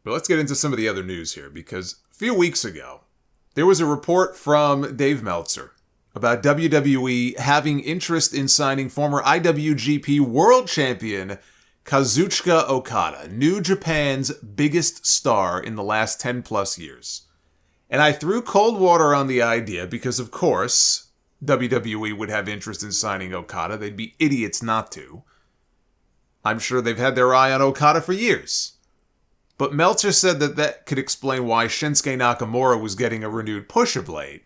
But let's get into some of the other news here, because a few weeks ago, there was a report from Dave Meltzer about WWE having interest in signing former IWGP World Champion Kazuchika Okada, New Japan's biggest star in the last 10 plus years. And I threw cold water on the idea because, of course, WWE would have interest in signing Okada. They'd be idiots not to. I'm sure they've had their eye on Okada for years. But Meltzer said that could explain why Shinsuke Nakamura was getting a renewed push of late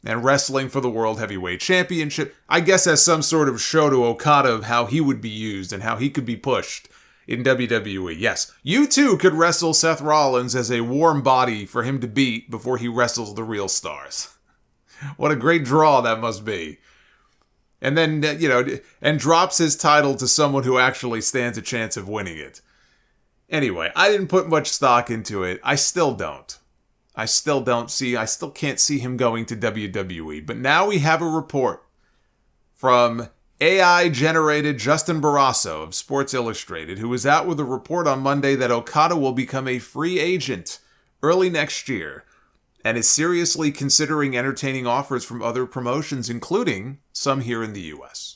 and wrestling for the World Heavyweight Championship, I guess as some sort of show to Okada of how he would be used and how he could be pushed in WWE. Yes, you too could wrestle Seth Rollins as a warm body for him to beat before he wrestles the real stars. What a great draw that must be. And then, and drops his title to someone who actually stands a chance of winning it. Anyway, I didn't put much stock into it. I still don't. I still can't see him going to WWE. But now we have a report from AI-generated Justin Barrasso of Sports Illustrated, who was out with a report on Monday that Okada will become a free agent early next year and is seriously considering entertaining offers from other promotions, including some here in the U.S.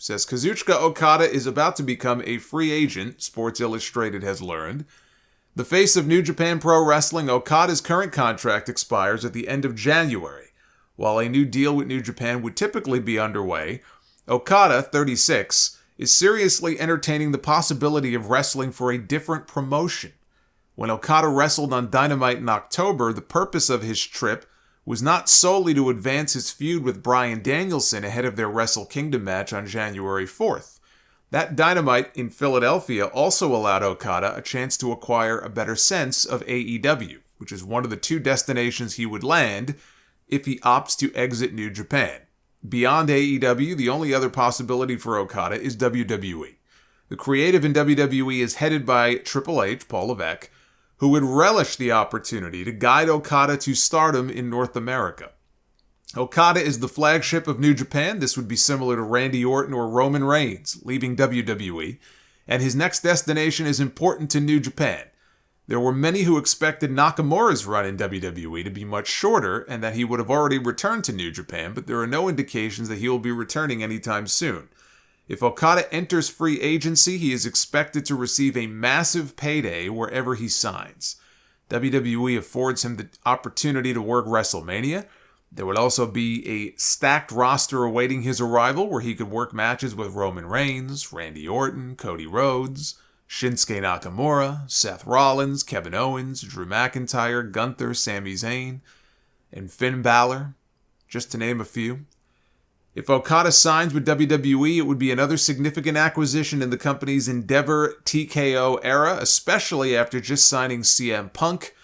Says Kazuchika Okada is about to become a free agent, Sports Illustrated has learned. The face of New Japan Pro Wrestling, Okada's current contract expires at the end of January. While a new deal with New Japan would typically be underway, Okada, 36, is seriously entertaining the possibility of wrestling for a different promotion. When Okada wrestled on Dynamite in October, the purpose of his trip was not solely to advance his feud with Bryan Danielson ahead of their Wrestle Kingdom match on January 4th. That Dynamite in Philadelphia also allowed Okada a chance to acquire a better sense of AEW, which is one of the two destinations he would land if he opts to exit New Japan. Beyond AEW, the only other possibility for Okada is WWE. The creative in WWE is headed by Triple H, Paul Levesque, who would relish the opportunity to guide Okada to stardom in North America. Okada is the flagship of New Japan. This would be similar to Randy Orton or Roman Reigns leaving WWE, and his next destination is important to New Japan. There were many who expected Nakamura's run in WWE to be much shorter and that he would have already returned to New Japan, but there are no indications that he will be returning anytime soon. If Okada enters free agency, he is expected to receive a massive payday wherever he signs. WWE affords him the opportunity to work WrestleMania. There would also be a stacked roster awaiting his arrival where he could work matches with Roman Reigns, Randy Orton, Cody Rhodes, Shinsuke Nakamura, Seth Rollins, Kevin Owens, Drew McIntyre, Gunther, Sami Zayn, and Finn Balor, just to name a few. If Okada signs with WWE, it would be another significant acquisition in the company's Endeavor TKO era, especially after just signing CM Punk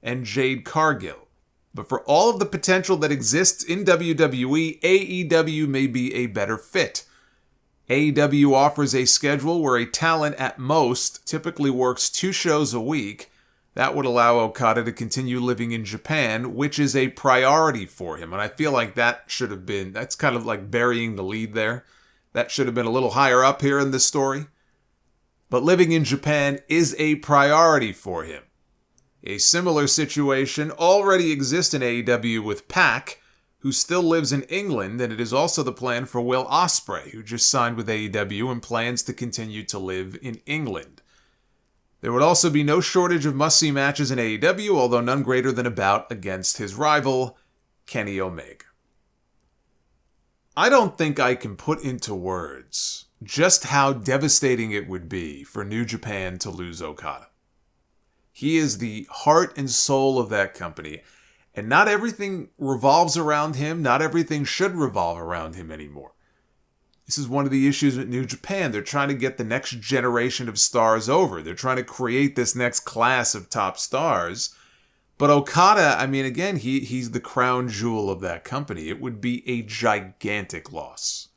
and Jade Cargill. But for all of the potential that exists in WWE, AEW may be a better fit. AEW offers a schedule where a talent at most typically works 2 shows a week. That would allow Okada to continue living in Japan, which is a priority for him. And I feel like that's kind of like burying the lead there. That should have been a little higher up here in this story. But living in Japan is a priority for him. A similar situation already exists in AEW with Pac, who still lives in England, and it is also the plan for Will Ospreay, who just signed with AEW and plans to continue to live in England. There would also be no shortage of must-see matches in AEW, although none greater than a bout against his rival, Kenny Omega. I don't think I can put into words just how devastating it would be for New Japan to lose Okada. He is the heart and soul of that company, and not everything revolves around him. Not everything should revolve around him anymore. This is one of the issues with New Japan. They're trying to get the next generation of stars over. They're trying to create this next class of top stars. But Okada, I mean, again, he's the crown jewel of that company. It would be a gigantic loss.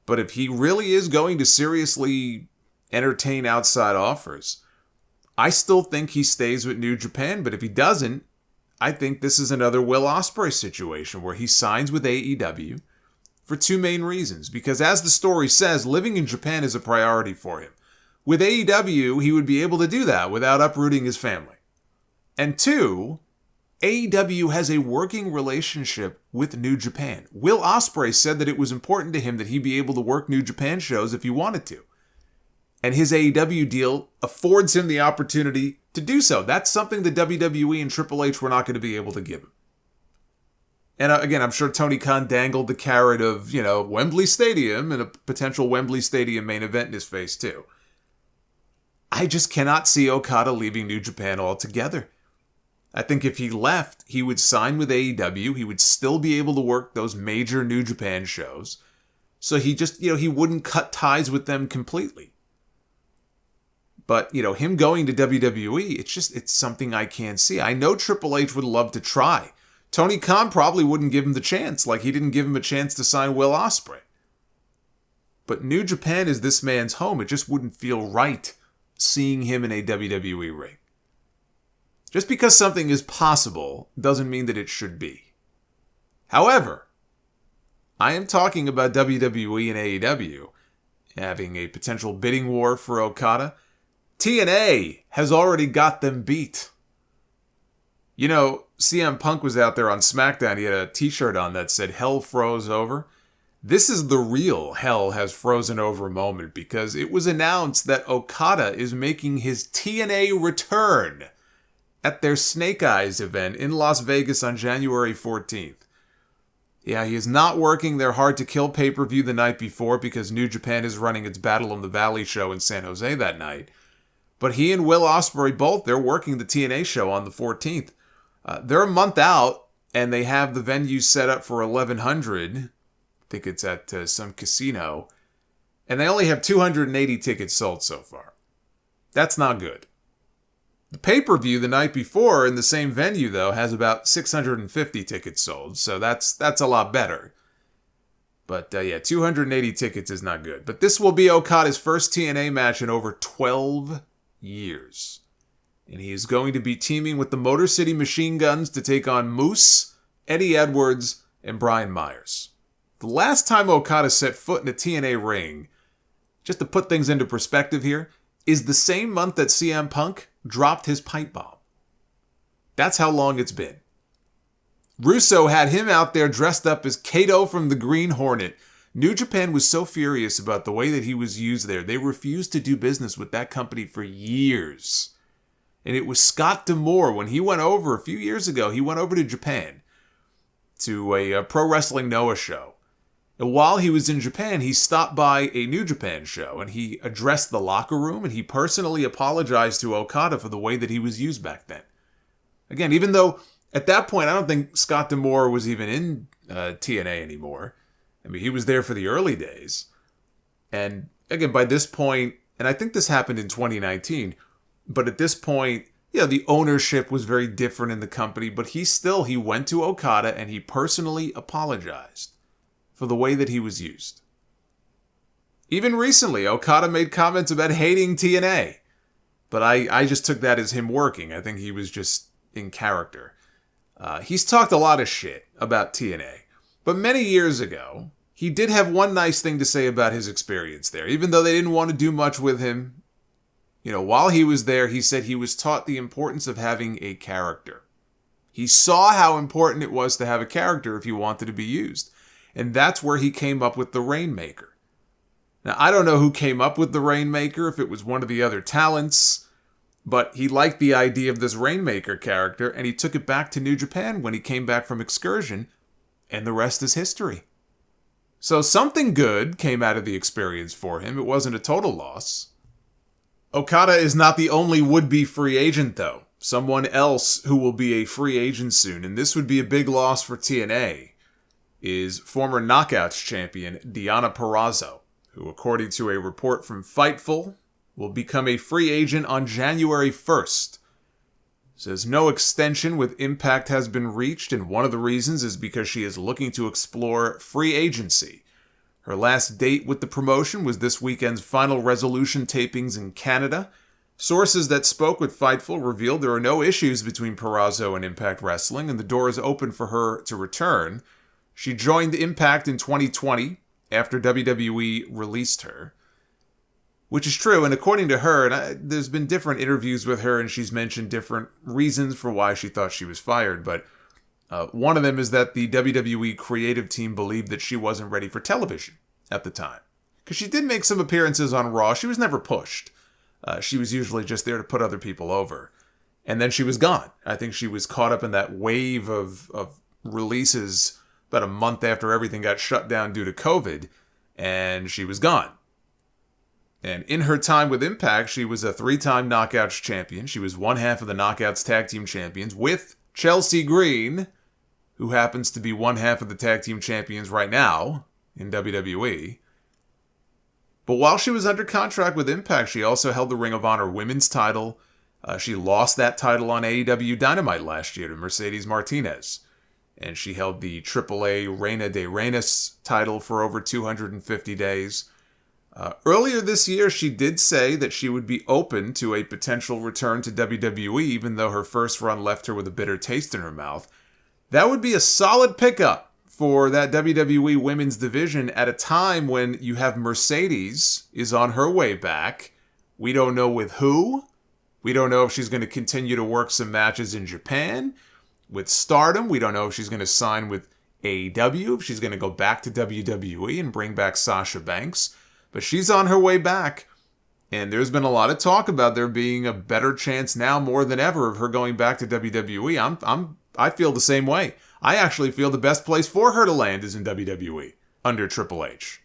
But if he really is going to seriously entertain outside offers, I still think he stays with New Japan. But if he doesn't, I think this is another Will Ospreay situation where he signs with AEW for 2 main reasons. Because as the story says, living in Japan is a priority for him. With AEW, he would be able to do that without uprooting his family. And 2, AEW has a working relationship with New Japan. Will Ospreay said that it was important to him that he be able to work New Japan shows if he wanted to. And his AEW deal affords him the opportunity to do so. That's something the WWE and Triple H were not going to be able to give him. And again, I'm sure Tony Khan dangled the carrot of, Wembley Stadium and a potential Wembley Stadium main event in his face too. I just cannot see Okada leaving New Japan altogether. I think if he left, he would sign with AEW. He would still be able to work those major New Japan shows. So he just, he wouldn't cut ties with them completely. But, him going to WWE, it's something I can't see. I know Triple H would love to try. Tony Khan probably wouldn't give him the chance, like he didn't give him a chance to sign Will Ospreay. But New Japan is this man's home. It just wouldn't feel right seeing him in a WWE ring. Just because something is possible doesn't mean that it should be. However, I am talking about WWE and AEW having a potential bidding war for Okada. TNA has already got them beat. CM Punk was out there on SmackDown. He had a t-shirt on that said, "Hell froze over." This is the real hell has frozen over moment because it was announced that Okada is making his TNA return at their Snake Eyes event in Las Vegas on January 14th. Yeah, he is not working their Hard to Kill pay-per-view the night before because New Japan is running its Battle on the Valley show in San Jose that night. But he and Will Ospreay they're working the TNA show on the 14th. They're a month out, and they have the venue set up for 1,100. I think it's at some casino. And they only have 280 tickets sold so far. That's not good. The pay-per-view the night before in the same venue, though, has about 650 tickets sold, so that's a lot better. But 280 tickets is not good. But this will be Okada's first TNA match in over 12 years. And he is going to be teaming with the Motor City Machine Guns to take on Moose, Eddie Edwards, and Brian Myers. The last time Okada set foot in a TNA ring, just to put things into perspective here, is the same month that CM Punk dropped his pipe bomb. That's how long it's been. Russo had him out there dressed up as Kato from the Green Hornet. New Japan was so furious about the way that he was used there, they refused to do business with that company for years. And it was Scott D'Amore, when he went over a few years ago, he went over to Japan to a Pro Wrestling Noah show. And while he was in Japan, he stopped by a New Japan show and he addressed the locker room and he personally apologized to Okada for the way that he was used back then. Again, even though at that point, I don't think Scott D'Amore was even in TNA anymore. I mean, he was there for the early days. And again, by this point, and I think this happened in 2019, but at this point, the ownership was very different in the company, but he went to Okada and he personally apologized for the way that he was used. Even recently, Okada made comments about hating TNA, but I just took that as him working. I think he was just in character. He's talked a lot of shit about TNA, but many years ago, he did have one nice thing to say about his experience there. Even though they didn't want to do much with him, while he was there, he said he was taught the importance of having a character. He saw how important it was to have a character if you wanted to be used. And that's where he came up with the Rainmaker. Now, I don't know who came up with the Rainmaker, if it was one of the other talents, but he liked the idea of this Rainmaker character, and he took it back to New Japan when he came back from Excursion, and the rest is history. So something good came out of the experience for him. It wasn't a total loss. Okada is not the only would-be free agent, though. Someone else who will be a free agent soon, and this would be a big loss for TNA, is former Knockouts champion Deonna Purrazzo, who, according to a report from Fightful, will become a free agent on January 1st. Says no extension with Impact has been reached, and one of the reasons is because she is looking to explore free agency. Her last date with the promotion was this weekend's Final Resolution tapings in Canada. Sources that spoke with Fightful revealed there are no issues between Purrazzo and Impact Wrestling, and the door is open for her to return. She joined Impact in 2020 after WWE released her. which is true. And according to her, and there's been different interviews with her, and she's mentioned different reasons for why she thought she was fired. But one of them is that the WWE creative team believed that she wasn't ready for television at the time. Because she did make some appearances on Raw. She was never pushed. She was usually just there to put other people over. And then she was gone. I think she was caught up in that wave of releases about a month after everything got shut down due to COVID. And she was gone. And in her time with Impact, she was a 3-time Knockouts champion. She was one half of the Knockouts Tag Team Champions with Chelsea Green, who happens to be one half of the Tag Team Champions right now in WWE. But while she was under contract with Impact, she also held the Ring of Honor Women's title. She lost that title on AEW Dynamite last year to Mercedes Martinez. And she held the AAA Reina de Reinas title for over 250 days. Earlier this year, she did say that she would be open to a potential return to WWE, even though her first run left her with a bitter taste in her mouth. That would be a solid pickup for that WWE Women's division at a time when you have Mercedes is on her way back. We don't know with who. We don't know if she's going to continue to work some matches in Japan. With Stardom, we don't know if she's going to sign with AEW, if she's going to go back to WWE and bring back Sasha Banks. But she's on her way back, and there's been a lot of talk about there being a better chance now more than ever of her going back to WWE. I feel the same way. I actually feel the best place for her to land is in WWE under Triple H.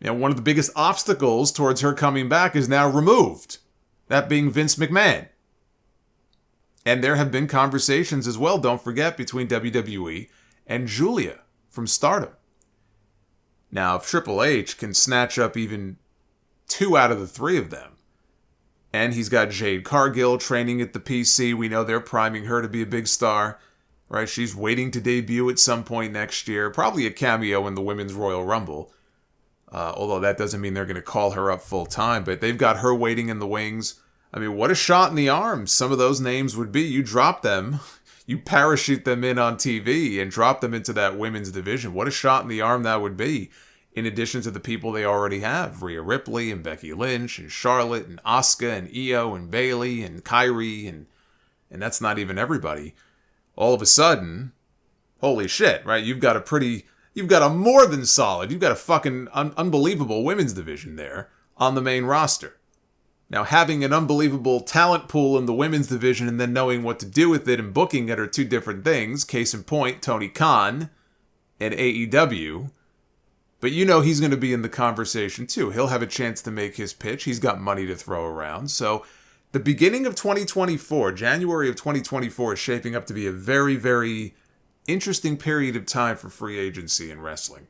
One of the biggest obstacles towards her coming back is now removed, that being Vince McMahon. And there have been conversations as well, don't forget, between WWE and Julia from Stardom. Now, if Triple H can snatch up even 2 out of the 3 of them, and he's got Jade Cargill training at the PC, we know they're priming her to be a big star, right? She's waiting to debut at some point next year, probably a cameo in the Women's Royal Rumble, although that doesn't mean they're going to call her up full time, but they've got her waiting in the wings. I mean, what a shot in the arm some of those names would be. You drop them, you parachute them in on TV and drop them into that women's division. What a shot in the arm that would be, in addition to the people they already have. Rhea Ripley and Becky Lynch and Charlotte and Asuka and Io and Bayley and Kyrie, and that's not even everybody. All of a sudden, holy shit, right? You've got a more than solid, you've got a fucking unbelievable women's division there on the main roster. Now, having an unbelievable talent pool in the women's division and then knowing what to do with it and booking it are two different things. Case in point, Tony Khan and AEW. But you know he's going to be in the conversation too. He'll have a chance to make his pitch. He's got money to throw around. So the beginning of 2024, January of 2024, is shaping up to be a very, very interesting period of time for free agency in wrestling.